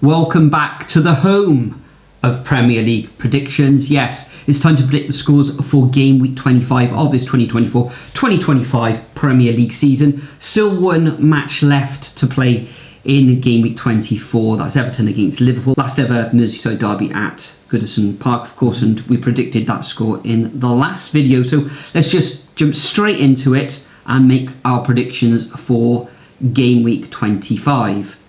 Welcome back to the home of Premier League predictions. Yes, it's time to predict the scores for game week 25 of this 2024-2025 Premier League season. Still one match left to play in game week 24. That's Everton against Liverpool. Last ever Merseyside derby at Goodison Park, of course, and we predicted that score in the last video. So let's just jump straight into it and make our predictions for game week 25.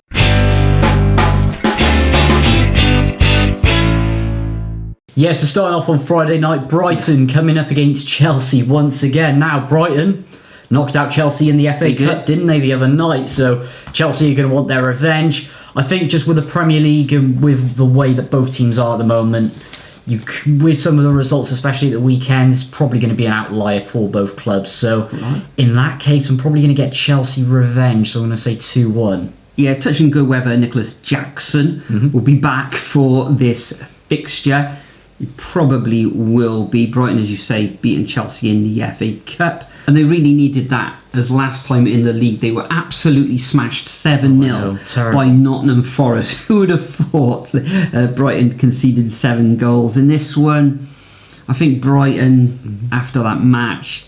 Yes, so starting off on Friday night, Brighton coming up against Chelsea once again. Now, Brighton knocked out Chelsea in the FA Cup, didn't they, the other night? So Chelsea are going to want their revenge. I think just with the Premier League and with the way that both teams are at the moment, with some of the results, especially at the weekends, probably going to be an outlier for both clubs. So in that case, I'm probably going to get Chelsea revenge. So I'm going to say 2-1. Yeah, touch and go whether Nicholas Jackson will be back for this fixture. He probably will be. Brighton, as you say, beating Chelsea in the FA Cup. And they really needed that, as last time in the league they were absolutely smashed 7-0 by Nottingham Forest. Who would have thought Brighton conceded 7 goals? In this one, I think Brighton, after that match,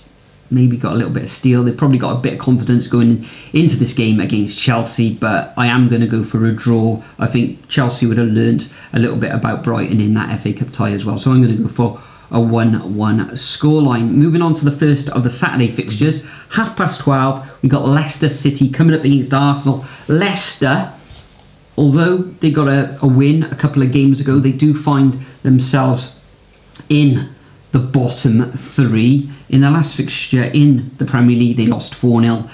maybe got a little bit of steel. They probably got a bit of confidence going into this game against Chelsea, but I am going to go for a draw. I think Chelsea would have learnt a little bit about Brighton in that FA Cup tie as well. So I'm going to go for a 1-1 scoreline. Moving on to the first of the Saturday fixtures, 12:30, we got Leicester City coming up against Arsenal. Leicester, although they got a win a couple of games ago, they do find themselves in the bottom 3. In their last fixture in the Premier League, they lost 4-0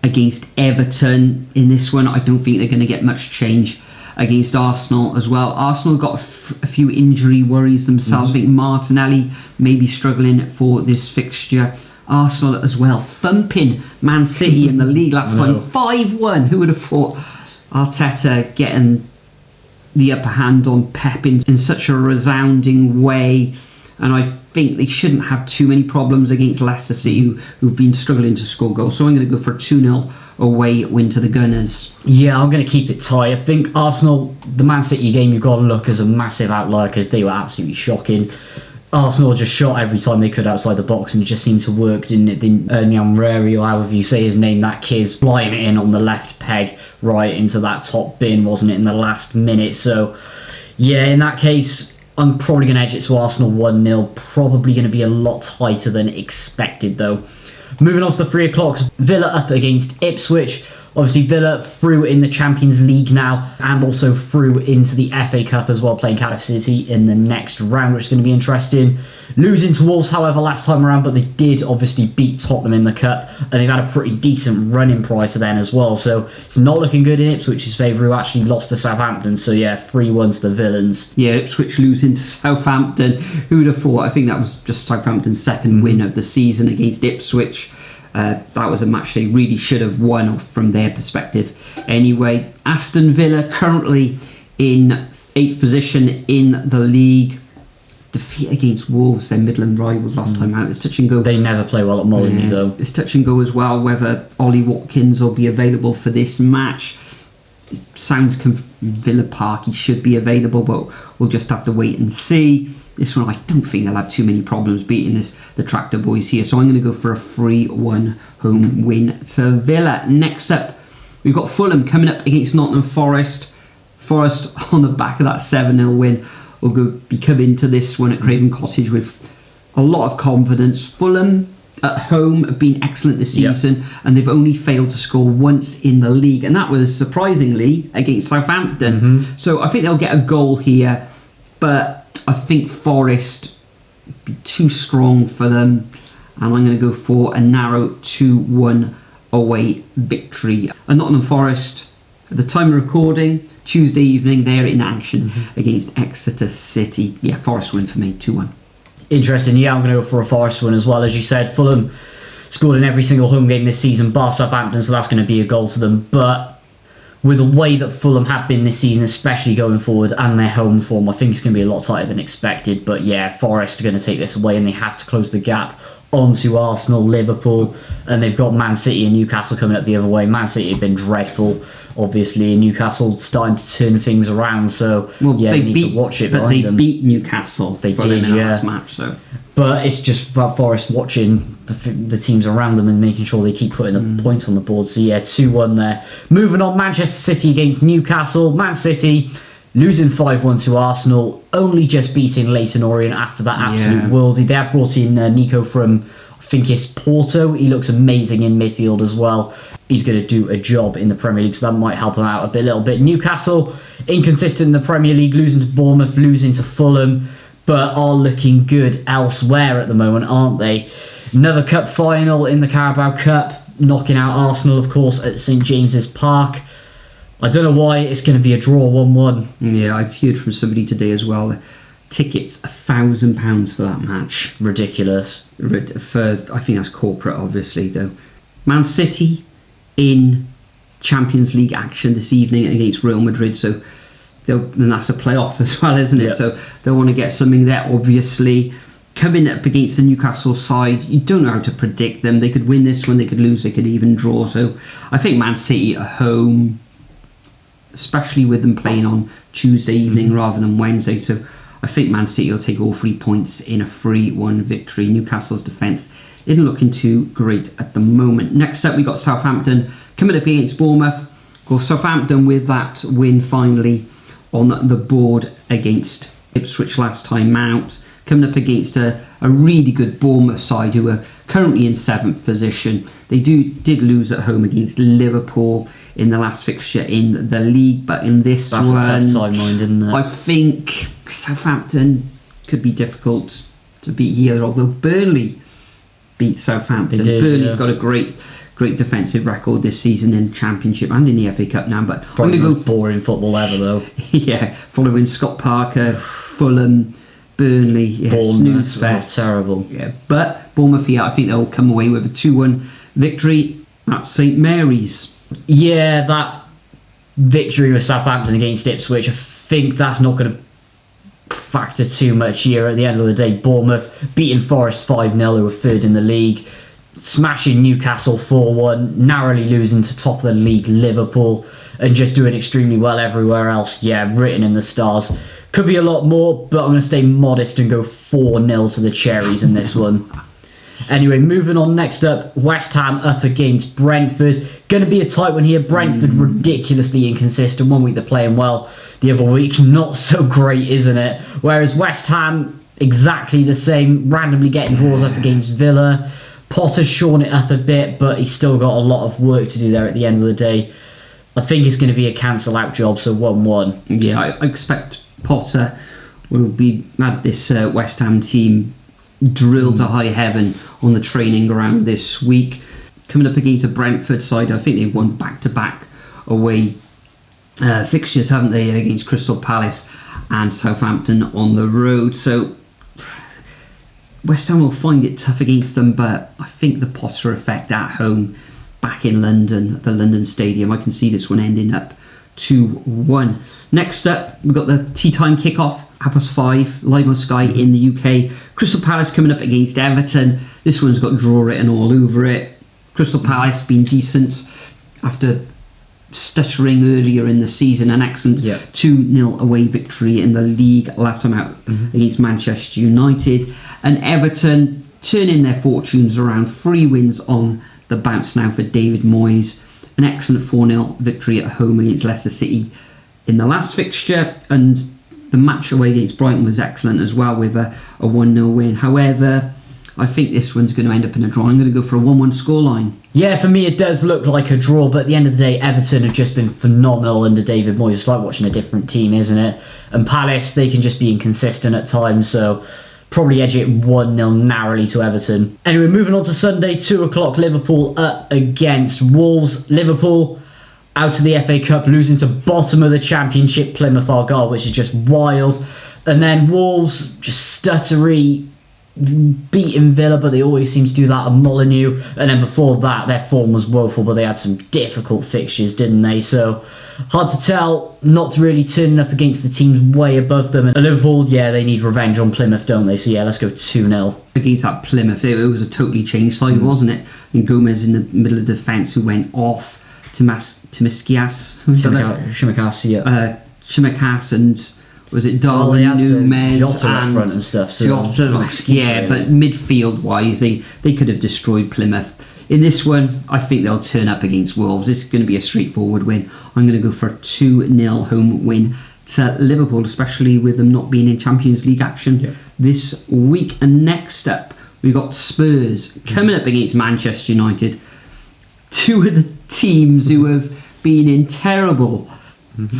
against Everton. In this one, I don't think they're going to get much change against Arsenal as well. Arsenal got a few injury worries themselves. I think Martinelli may be struggling for this fixture. Arsenal as well, thumping Man City in the league last time, 5-1. Who would have thought Arteta getting the upper hand on Pep in such a resounding way? And I think they shouldn't have too many problems against Leicester City, who've been struggling to score goals. So I'm going to go for a 2-0 away win to the Gunners. Yeah, I'm going to keep it tight. I think Arsenal, the Man City game, you've got to look as a massive outlier because they were absolutely shocking. Arsenal just shot every time they could outside the box and it just seemed to work, didn't it? Nyamreri, or however you say his name, that kid's flying it in on the left peg right into that top bin, wasn't it, in the last minute? So, yeah, in that case, I'm probably going to edge it to Arsenal 1-0. Probably going to be a lot tighter than expected, though. Moving on to the 3 o'clock, Villa up against Ipswich. Obviously, Villa through in the Champions League now and also through into the FA Cup as well, playing Cardiff City in the next round, which is going to be interesting. Losing to Wolves, however, last time around, but they did obviously beat Tottenham in the Cup, and they've had a pretty decent run-in prior to then as well. So it's not looking good in Ipswich's favour, who actually lost to Southampton. So yeah, 3-1 to the Villains. Yeah, Ipswich losing to Southampton. Who would have thought? I think that was just Southampton's second win of the season against Ipswich. That was a match they really should have won from their perspective. Anyway, Aston Villa currently in 8th position in the league. Defeat against Wolves, their Midland rivals last time out. It's touch and go. They never play well at Molineux, though. It's touch and go as well whether Ollie Watkins will be available for this match. It sounds Villa Park, he should be available, but we'll just have to wait and see. This one, I don't think they'll have too many problems beating the Tractor Boys here. So I'm going to go for a 3-1 home win to Villa. Next up, we've got Fulham coming up against Nottingham Forest. Forest on the back of that 7-0 win will be coming to this one at Craven Cottage with a lot of confidence. Fulham at home have been excellent this season, and they've only failed to score once in the league, and that was surprisingly against Southampton. So I think they'll get a goal here, but I think Forest be too strong for them, and I'm going to go for a narrow 2-1 away victory. And Nottingham Forest, at the time of recording, Tuesday evening, they're in action against Exeter City. Yeah, Forest win for me, 2-1. Interesting. Yeah, I'm going to go for a Forest win as well. As you said, Fulham scored in every single home game this season, bar Southampton, so that's going to be a goal to them. But with the way that Fulham have been this season, especially going forward, and their home form, I think it's going to be a lot tighter than expected. But yeah, Forest are going to take this away, and they have to close the gap onto Arsenal, Liverpool, and they've got Man City and Newcastle coming up the other way. Man City have been dreadful, obviously, and Newcastle starting to turn things around. So yeah, they we need to watch it. But they them. beat Newcastle. They did, in yeah. last match. So, but it's just about Forest watching the teams around them and making sure they keep putting the points on the board. So yeah, 2-1 there. Moving on, Manchester City against Newcastle. Man City losing 5-1 to Arsenal, only just beating Leyton Orient after that absolute worldie. They have brought in Nico from, I think it's Porto. He looks amazing in midfield as well. He's going to do a job in the Premier League, so that might help him out a little bit. Newcastle, inconsistent in the Premier League, losing to Bournemouth, losing to Fulham, but are looking good elsewhere at the moment, aren't they? Another cup final in the Carabao Cup, knocking out Arsenal, of course, at St James's Park. I don't know why it's going to be a draw 1-1. Yeah, I've heard from somebody today as well. Tickets £1,000 for that match. Ridiculous. I think that's corporate, obviously, though. Man City in Champions League action this evening against Real Madrid, so and that's a playoff as well, isn't it? Yep. So they'll want to get something there, obviously. Coming up against the Newcastle side, you don't know how to predict them. They could win this one, they could lose, they could even draw. So I think Man City at home, especially with them playing on Tuesday evening rather than Wednesday. So I think Man City will take all 3 points in a 3-1 victory. Newcastle's defence isn't looking too great at the moment. Next up, we got Southampton coming up against Bournemouth. Of course, Southampton with that win finally on the board against Ipswich last time out. Coming up against a really good Bournemouth side who are currently in 7th position. They did lose at home against Liverpool in the last fixture in the league, but in this That's one, a tough timeline, isn't it? I think Southampton could be difficult to beat here, although Burnley beat Southampton. Burnley's got a great defensive record this season in Championship and in the FA Cup now, but probably the most boring football ever, though. Yeah, following Scott Parker, Fulham, Burnley, snooze fest. Terrible. Yeah, but Bournemouth, I think they'll come away with a 2-1 victory at St Mary's. Yeah, that victory with Southampton against Ipswich, I think that's not going to factor too much here. At the end of the day, Bournemouth beating Forest 5-0, who were 3rd in the league, smashing Newcastle 4-1, narrowly losing to top of the league Liverpool, and just doing extremely well everywhere else. Yeah, written in the stars. Could be a lot more, but I'm going to stay modest and go 4-0 to the Cherries in this one. Anyway, moving on. Next up, West Ham up against Brentford. Going to be a tight one here. Brentford ridiculously inconsistent. One week they're playing well, the other week not so great, isn't it? Whereas West Ham, exactly the same, randomly getting draws up against Villa. Potter's shorn it up a bit, but he's still got a lot of work to do there at the end of the day. I think it's going to be a cancel-out job, so 1-1. Yeah, I expect Potter will be at this West Ham team drilled to high heaven on the training ground this week. Coming up against a Brentford side, I think they've won back-to-back away fixtures, haven't they, against Crystal Palace and Southampton on the road. So West Ham will find it tough against them, but I think the Potter effect at home, back in London, the London Stadium, I can see this one ending up 2-1. Next up, we've got the tea time kickoff, 5:30, live on Sky in the UK. Crystal Palace coming up against Everton. This one's got draw written all over it. Crystal Palace been decent after stuttering earlier in the season. An excellent 2-0 away victory in the league last time out against Manchester United. And Everton turning their fortunes around. 3 wins on the bounce now for David Moyes. An excellent 4-0 victory at home against Leicester City in the last fixture, and the match away against Brighton was excellent as well with a 1-0 win. However, I think this one's going to end up in a draw. I'm going to go for a 1-1 scoreline. Yeah, for me it does look like a draw, but at the end of the day, Everton have just been phenomenal under David Moyes. It's like watching a different team, isn't it? And Palace, they can just be inconsistent at times, so probably edge it 1-0 narrowly to Everton. Anyway, moving on to Sunday, 2 o'clock, Liverpool up against Wolves. Liverpool out of the FA Cup, losing to bottom of the Championship, Plymouth Argyle, which is just wild. And then Wolves, just stuttery, beating Villa, but they always seem to do that at Molineux. And then before that, their form was woeful, but they had some difficult fixtures, didn't they? So hard to tell, not really turning up against the teams way above them. And Liverpool, yeah, they need revenge on Plymouth, don't they? So yeah, let's go 2-0. Against that Plymouth, it was a totally changed side, wasn't it? And Gomez in the middle of defence, who went off to Tsimikas, Tsimikas, and was it Darwin Núñez Jota up front and stuff? So Jota, but midfield-wise, they could have destroyed Plymouth. In this one, I think they'll turn up against Wolves. This is going to be a straightforward win. I'm going to go for a 2-0 home win to Liverpool, especially with them not being in Champions League action this week. And next up, we've got Spurs coming up against Manchester United. Two of the teams who have been in terrible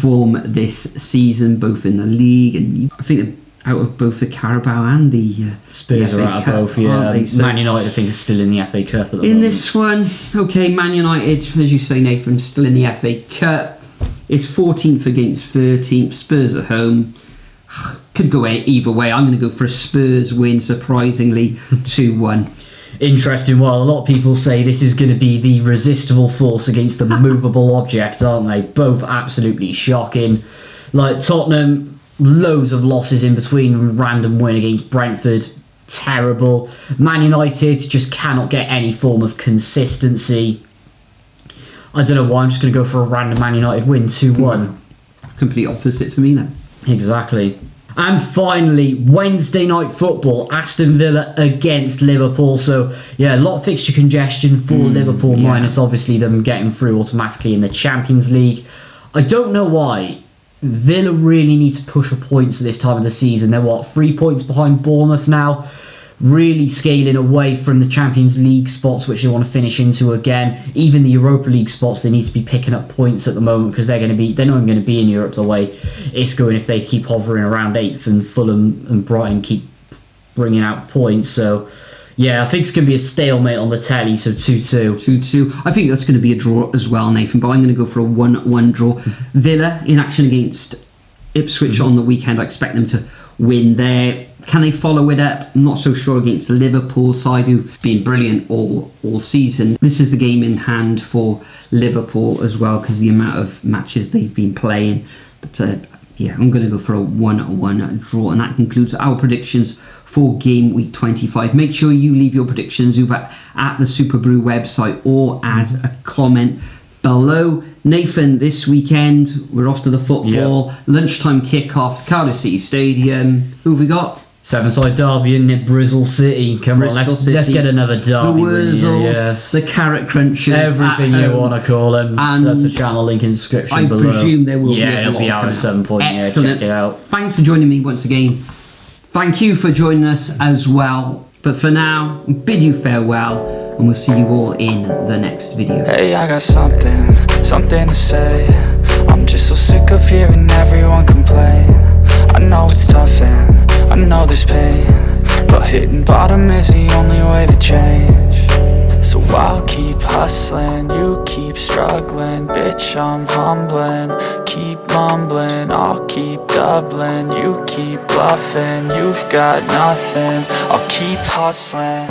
form this season, both in the league, and I think out of both the Carabao and the Spurs the are out of both. Yeah, so Man United I think is still in the FA Cup at the moment. This one, okay, Man United, as you say, Nathan, still in the FA Cup. It's 14th against 13th. Spurs at home. Could go either way. I'm going to go for a Spurs win, surprisingly, 2-1. Interesting. Well, a lot of people say this is going to be the resistible force against the movable object, aren't they? Both absolutely shocking. Like Tottenham, loads of losses in between, random win against Brentford, terrible. Man United just cannot get any form of consistency. I don't know why, I'm just going to go for a random Man United win, 2-1. Complete opposite to me then. Exactly. And finally, Wednesday night football, Aston Villa against Liverpool. So, yeah, a lot of fixture congestion for Liverpool, minus obviously them getting through automatically in the Champions League. I don't know why. Villa really need to push for points at this time of the season. They're, 3 points behind Bournemouth now? Really scaling away from the Champions League spots, which they want to finish into again. Even the Europa League spots, they need to be picking up points at the moment, because they're not even going to be in Europe the way it's going if they keep hovering around 8th and Fulham and Brighton keep bringing out points. So, yeah, I think it's going to be a stalemate on the telly, so 2-2. 2-2. I think that's going to be a draw as well, Nathan, but I'm going to go for a 1-1 draw. Villa in action against Ipswich on the weekend. I expect them to win there. Can they follow it up? I'm not so sure against the Liverpool side, who've been brilliant all season. This is the game in hand for Liverpool as well, because the amount of matches they've been playing. But yeah, I'm going to go for a 1-1 draw, and that concludes our predictions for game week 25. Make sure you leave your predictions over at the Superbru website or as a comment below. Nathan, this weekend we're off to the football. Lunchtime kickoff, Cardiff City Stadium. Who have we got? Seven-side derby in Bristol City. Come on, let's get another derby. The Wurzels, the Carrot Crunchers, everything you want to call them. Set a channel link in the description below. I presume there will be. Yeah, it'll be out at some point. Excellent. Yeah, check it out. Thanks for joining me once again. Thank you for joining us as well. But for now, bid you farewell, and we'll see you all in the next video. Hey, I got something to say. I'm just so sick of hearing everyone complain. I know it's tough and I know there's pain, but hitting bottom is the only way to change. So I'll keep hustling, you keep struggling. Bitch, I'm humbling, keep mumbling. I'll keep doubling, you keep bluffing. You've got nothing, I'll keep hustling.